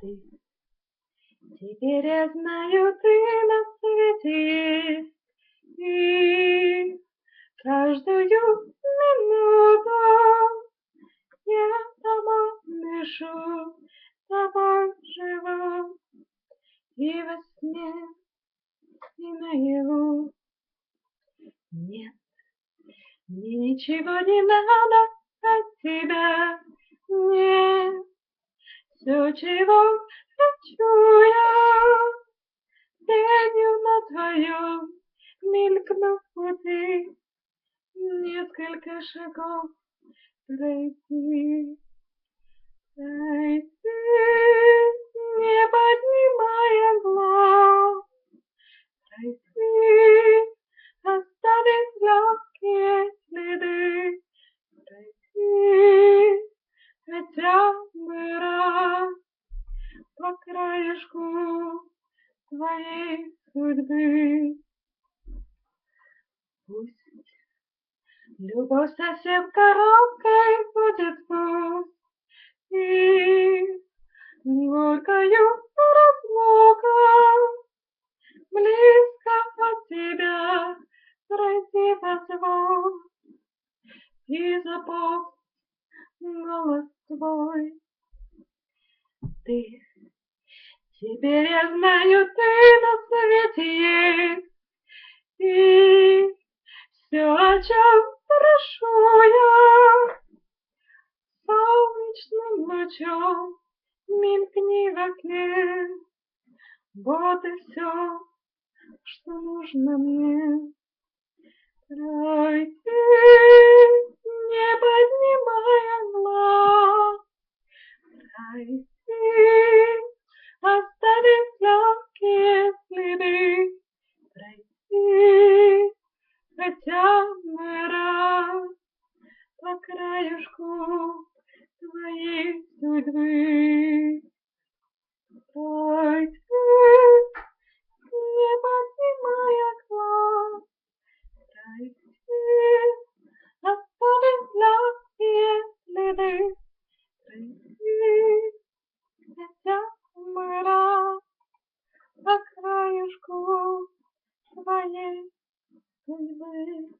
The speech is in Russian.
Ты, теперь я знаю, ты на свете есть, и каждую минуту я тобой дышу, тобой живу, и во сне, и наяву. Нет, мне ничего не надо от тебя, нет, все, чего хочу я, тенью на твоем мелькнув пути, несколько шагов пройти, пройти, не поднимая глаз, пройти, оставив легкие следы, пройти, хотя бы раз по краешку твоей судьбы. Пусть любовь совсем короткой будет пусть, и горькою разлука близко от тебя пройти позволь, и запомни голос твой. Ты, теперь я знаю, ты на свете есть, и все, о чем прошу я, солнечным лучом мелькни в окне. Вот и все, что нужно мне. Пройти, не поднимая глаз, пройти, оставив легкие следы, пройти, хотя бы раз по краюшку твоей судьбы. Пройти, не поднимая глаз, пройти, оставив легкие следы, пройти, хотя бы раз по краюшку твоей судьбы.